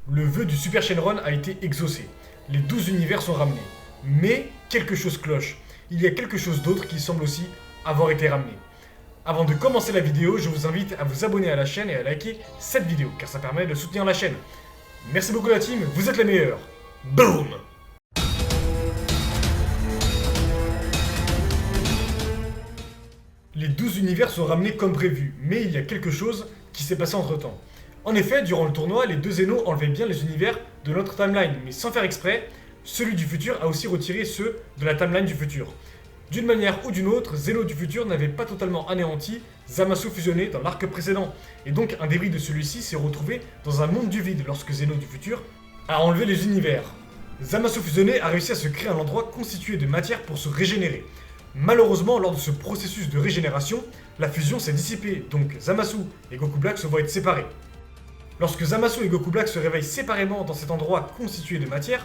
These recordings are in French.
Le vœu du Super Shenron a été exaucé. Les 12 univers sont ramenés. Mais quelque chose cloche. Il y a quelque chose d'autre qui semble aussi avoir été ramené. Avant de commencer la vidéo, je vous invite à vous abonner à la chaîne et à liker cette vidéo, car ça permet de soutenir la chaîne. Merci beaucoup la team, vous êtes les meilleurs. Boom! Les 12 univers sont ramenés comme prévu, mais il y a quelque chose qui s'est passé entre temps. En effet, durant le tournoi, les deux Zeno enlevaient bien les univers de notre timeline, mais sans faire exprès, celui du futur a aussi retiré ceux de la timeline du futur. D'une manière ou d'une autre, Zeno du futur n'avait pas totalement anéanti Zamasu fusionné dans l'arc précédent, et donc un débris de celui-ci s'est retrouvé dans un monde du vide lorsque Zeno du futur a enlevé les univers. Zamasu fusionné a réussi à se créer un endroit constitué de matière pour se régénérer. Malheureusement, lors de ce processus de régénération, la fusion s'est dissipée, donc Zamasu et Goku Black se voient être séparés. Lorsque Zamasu et Goku Black se réveillent séparément dans cet endroit constitué de matière,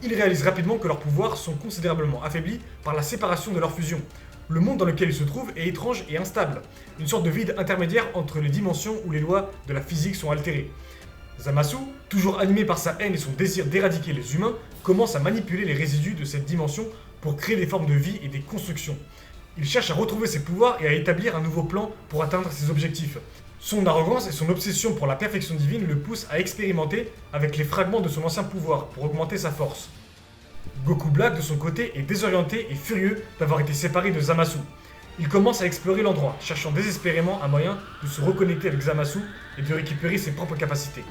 ils réalisent rapidement que leurs pouvoirs sont considérablement affaiblis par la séparation de leur fusion. Le monde dans lequel ils se trouvent est étrange et instable, une sorte de vide intermédiaire entre les dimensions où les lois de la physique sont altérées. Zamasu, toujours animé par sa haine et son désir d'éradiquer les humains, commence à manipuler les résidus de cette dimension pour créer des formes de vie et des constructions. Il cherche à retrouver ses pouvoirs et à établir un nouveau plan pour atteindre ses objectifs. Son arrogance et son obsession pour la perfection divine le poussent à expérimenter avec les fragments de son ancien pouvoir pour augmenter sa force. Goku Black, de son côté, est désorienté et furieux d'avoir été séparé de Zamasu. Il commence à explorer l'endroit, cherchant désespérément un moyen de se reconnecter avec Zamasu et de récupérer ses propres capacités.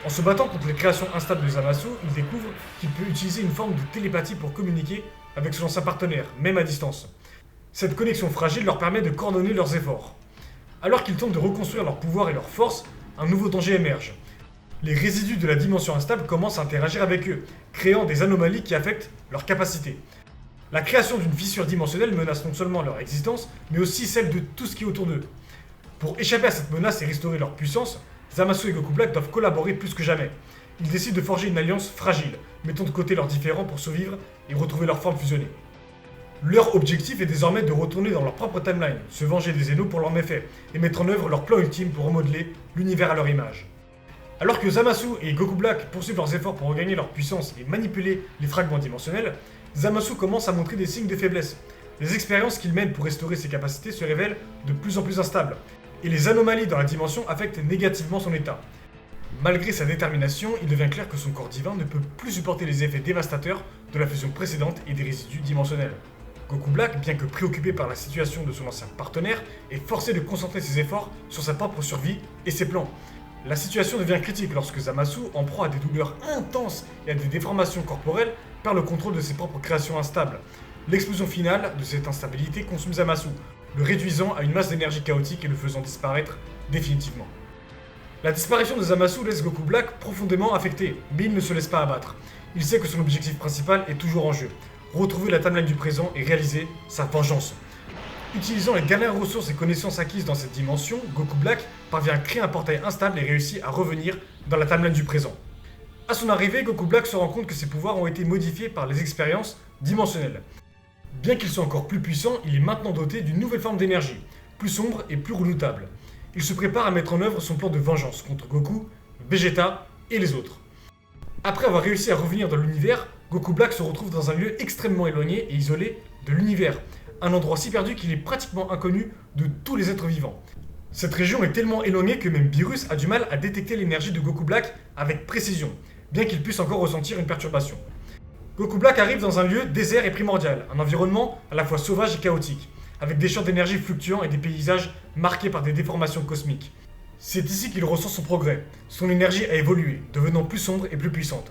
En se battant contre les créations instables de Zamasu, il découvre qu'il peut utiliser une forme de télépathie pour communiquer avec son ancien partenaire, même à distance. Cette connexion fragile leur permet de coordonner leurs efforts. Alors qu'ils tentent de reconstruire leur pouvoir et leur force, un nouveau danger émerge. Les résidus de la dimension instable commencent à interagir avec eux, créant des anomalies qui affectent leurs capacités. La création d'une fissure dimensionnelle menace non seulement leur existence, mais aussi celle de tout ce qui est autour d'eux. Pour échapper à cette menace et restaurer leur puissance, Zamasu et Goku Black doivent collaborer plus que jamais. Ils décident de forger une alliance fragile, mettant de côté leurs différends pour survivre et retrouver leur forme fusionnée. Leur objectif est désormais de retourner dans leur propre timeline, se venger des Zeno pour leurs méfaits, et mettre en œuvre leur plan ultime pour remodeler l'univers à leur image. Alors que Zamasu et Goku Black poursuivent leurs efforts pour regagner leur puissance et manipuler les fragments dimensionnels, Zamasu commence à montrer des signes de faiblesse. Les expériences qu'il mène pour restaurer ses capacités se révèlent de plus en plus instables, et les anomalies dans la dimension affectent négativement son état. Malgré sa détermination, il devient clair que son corps divin ne peut plus supporter les effets dévastateurs de la fusion précédente et des résidus dimensionnels. Goku Black, bien que préoccupé par la situation de son ancien partenaire, est forcé de concentrer ses efforts sur sa propre survie et ses plans. La situation devient critique lorsque Zamasu, en proie à des douleurs intenses et à des déformations corporelles, perd le contrôle de ses propres créations instables. L'explosion finale de cette instabilité consume Zamasu, le réduisant à une masse d'énergie chaotique et le faisant disparaître définitivement. La disparition de Zamasu laisse Goku Black profondément affecté, mais il ne se laisse pas abattre. Il sait que son objectif principal est toujours en jeu, retrouver la timeline du présent et réaliser sa vengeance. Utilisant les dernières ressources et connaissances acquises dans cette dimension, Goku Black parvient à créer un portail instable et réussit à revenir dans la timeline du présent. À son arrivée, Goku Black se rend compte que ses pouvoirs ont été modifiés par les expériences dimensionnelles. Bien qu'il soit encore plus puissant, il est maintenant doté d'une nouvelle forme d'énergie, plus sombre et plus redoutable. Il se prépare à mettre en œuvre son plan de vengeance contre Goku, Vegeta et les autres. Après avoir réussi à revenir dans l'univers, Goku Black se retrouve dans un lieu extrêmement éloigné et isolé de l'univers, un endroit si perdu qu'il est pratiquement inconnu de tous les êtres vivants. Cette région est tellement éloignée que même Beerus a du mal à détecter l'énergie de Goku Black avec précision, bien qu'il puisse encore ressentir une perturbation. Goku Black arrive dans un lieu désert et primordial, un environnement à la fois sauvage et chaotique, avec des champs d'énergie fluctuants et des paysages marqués par des déformations cosmiques. C'est ici qu'il ressent son progrès. Son énergie a évolué, devenant plus sombre et plus puissante.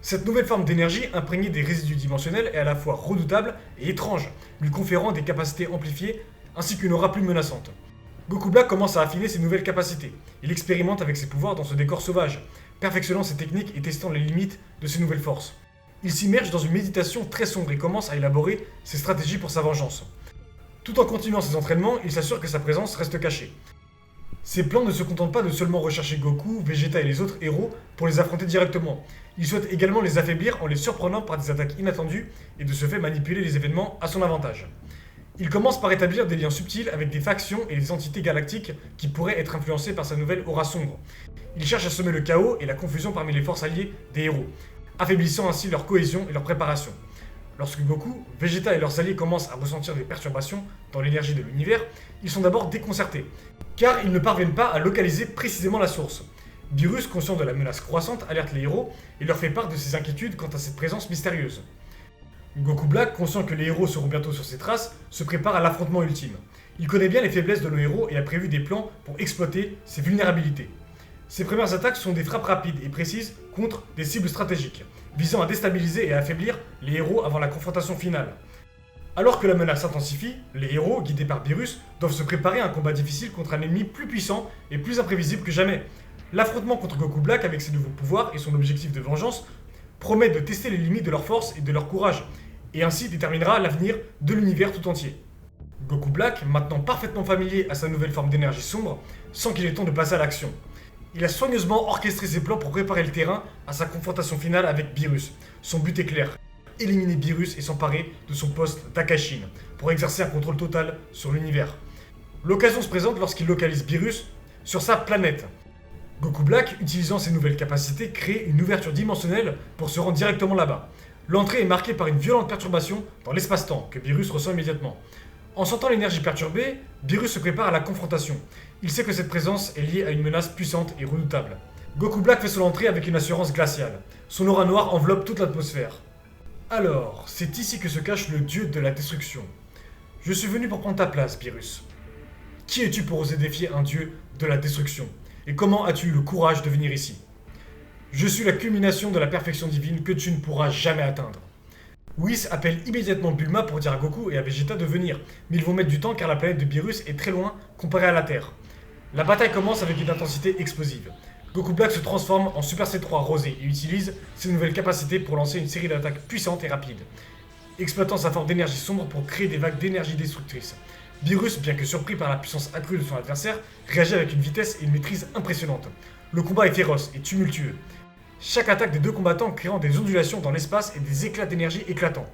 Cette nouvelle forme d'énergie, imprégnée des résidus dimensionnels, est à la fois redoutable et étrange, lui conférant des capacités amplifiées ainsi qu'une aura plus menaçante. Goku Black commence à affiner ses nouvelles capacités. Il expérimente avec ses pouvoirs dans ce décor sauvage, perfectionnant ses techniques et testant les limites de ses nouvelles forces. Il s'immerge dans une méditation très sombre et commence à élaborer ses stratégies pour sa vengeance. Tout en continuant ses entraînements, il s'assure que sa présence reste cachée. Ses plans ne se contentent pas de seulement rechercher Goku, Vegeta et les autres héros pour les affronter directement. Il souhaite également les affaiblir en les surprenant par des attaques inattendues et de ce fait manipuler les événements à son avantage. Il commence par établir des liens subtils avec des factions et des entités galactiques qui pourraient être influencées par sa nouvelle aura sombre. Il cherche à semer le chaos et la confusion parmi les forces alliées des héros, affaiblissant ainsi leur cohésion et leur préparation. Lorsque Goku, Vegeta et leurs alliés commencent à ressentir des perturbations dans l'énergie de l'univers, ils sont d'abord déconcertés, car ils ne parviennent pas à localiser précisément la source. Beerus, conscient de la menace croissante, alerte les héros et leur fait part de ses inquiétudes quant à cette présence mystérieuse. Goku Black, conscient que les héros seront bientôt sur ses traces, se prépare à l'affrontement ultime. Il connaît bien les faiblesses de nos héros et a prévu des plans pour exploiter ses vulnérabilités. Ses premières attaques sont des frappes rapides et précises contre des cibles stratégiques, visant à déstabiliser et à affaiblir les héros avant la confrontation finale. Alors que la menace s'intensifie, les héros, guidés par Beerus, doivent se préparer à un combat difficile contre un ennemi plus puissant et plus imprévisible que jamais. L'affrontement contre Goku Black avec ses nouveaux pouvoirs et son objectif de vengeance promet de tester les limites de leur force et de leur courage, et ainsi déterminera l'avenir de l'univers tout entier. Goku Black, maintenant parfaitement familier à sa nouvelle forme d'énergie sombre, sent qu'il est temps de passer à l'action. Il a soigneusement orchestré ses plans pour préparer le terrain à sa confrontation finale avec Beerus. Son but est clair, éliminer Beerus et s'emparer de son poste d'Akashin, pour exercer un contrôle total sur l'univers. L'occasion se présente lorsqu'il localise Beerus sur sa planète. Goku Black, utilisant ses nouvelles capacités, crée une ouverture dimensionnelle pour se rendre directement là-bas. L'entrée est marquée par une violente perturbation dans l'espace-temps, que Beerus ressent immédiatement. En sentant l'énergie perturbée, Beerus se prépare à la confrontation. Il sait que cette présence est liée à une menace puissante et redoutable. Goku Black fait son entrée avec une assurance glaciale. Son aura noire enveloppe toute l'atmosphère. Alors, c'est ici que se cache le dieu de la destruction. Je suis venu pour prendre ta place, Beerus. Qui es-tu pour oser défier un dieu de la destruction? Et comment as-tu eu le courage de venir ici? Je suis la culmination de la perfection divine que tu ne pourras jamais atteindre. Whis appelle immédiatement Bulma pour dire à Goku et à Vegeta de venir, mais ils vont mettre du temps car la planète de Beerus est très loin comparée à la Terre. La bataille commence avec une intensité explosive. Goku Black se transforme en Super C3 rosé et utilise ses nouvelles capacités pour lancer une série d'attaques puissantes et rapides, exploitant sa forme d'énergie sombre pour créer des vagues d'énergie destructrice. Beerus, bien que surpris par la puissance accrue de son adversaire, réagit avec une vitesse et une maîtrise impressionnantes. Le combat est féroce et tumultueux. Chaque attaque des deux combattants créant des ondulations dans l'espace et des éclats d'énergie éclatants.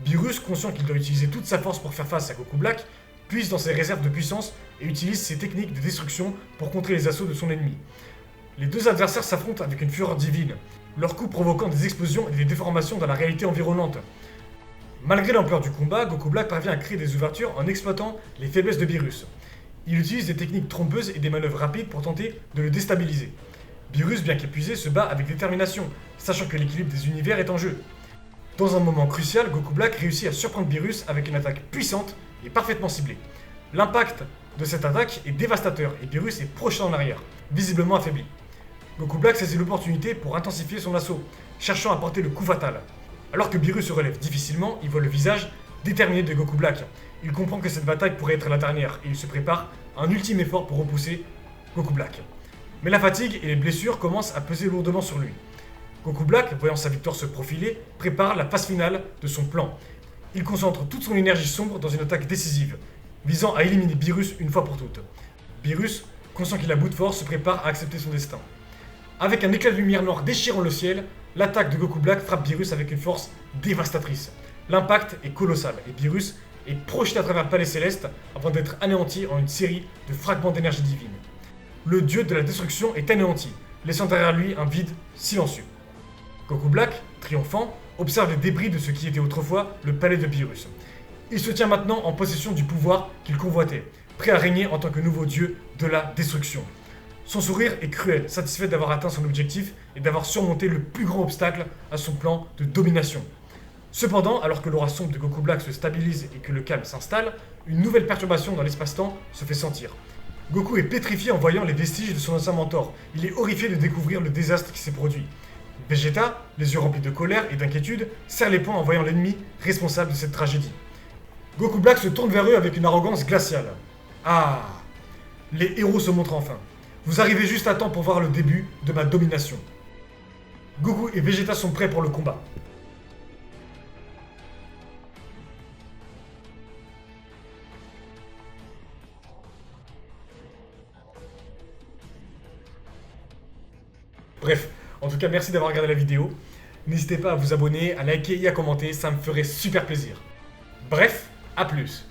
Beerus, conscient qu'il doit utiliser toute sa force pour faire face à Goku Black, puise dans ses réserves de puissance et utilise ses techniques de destruction pour contrer les assauts de son ennemi. Les deux adversaires s'affrontent avec une fureur divine, leurs coups provoquant des explosions et des déformations dans la réalité environnante. Malgré l'ampleur du combat, Goku Black parvient à créer des ouvertures en exploitant les faiblesses de Beerus. Il utilise des techniques trompeuses et des manœuvres rapides pour tenter de le déstabiliser. Beerus, bien qu'épuisé, se bat avec détermination, sachant que l'équilibre des univers est en jeu. Dans un moment crucial, Goku Black réussit à surprendre Beerus avec une attaque puissante et parfaitement ciblée. L'impact de cette attaque est dévastateur et Beerus est projeté en arrière, visiblement affaibli. Goku Black saisit l'opportunité pour intensifier son assaut, cherchant à porter le coup fatal. Alors que Beerus se relève difficilement, il voit le visage déterminé de Goku Black. Il comprend que cette bataille pourrait être la dernière et il se prépare à un ultime effort pour repousser Goku Black. Mais la fatigue et les blessures commencent à peser lourdement sur lui. Goku Black, voyant sa victoire se profiler, prépare la phase finale de son plan. Il concentre toute son énergie sombre dans une attaque décisive, visant à éliminer Beerus une fois pour toutes. Beerus, conscient qu'il a bout de force, se prépare à accepter son destin. Avec un éclat de lumière noire déchirant le ciel, l'attaque de Goku Black frappe Beerus avec une force dévastatrice. L'impact est colossal et Beerus est projeté à travers le palais céleste avant d'être anéanti en une série de fragments d'énergie divine. Le dieu de la destruction est anéanti, laissant derrière lui un vide silencieux. Goku Black, triomphant, observe les débris de ce qui était autrefois le palais de Beerus. Il se tient maintenant en possession du pouvoir qu'il convoitait, prêt à régner en tant que nouveau dieu de la destruction. Son sourire est cruel, satisfait d'avoir atteint son objectif et d'avoir surmonté le plus grand obstacle à son plan de domination. Cependant, alors que l'aura sombre de Goku Black se stabilise et que le calme s'installe, une nouvelle perturbation dans l'espace-temps se fait sentir. Goku est pétrifié en voyant les vestiges de son ancien mentor. Il est horrifié de découvrir le désastre qui s'est produit. Vegeta, les yeux remplis de colère et d'inquiétude, serre les poings en voyant l'ennemi responsable de cette tragédie. Goku Black se tourne vers eux avec une arrogance glaciale. Ah, les héros se montrent enfin. Vous arrivez juste à temps pour voir le début de ma domination. Goku et Vegeta sont prêts pour le combat. Bref, en tout cas merci d'avoir regardé la vidéo. N'hésitez pas à vous abonner, à liker et à commenter, ça me ferait super plaisir. Bref, à plus.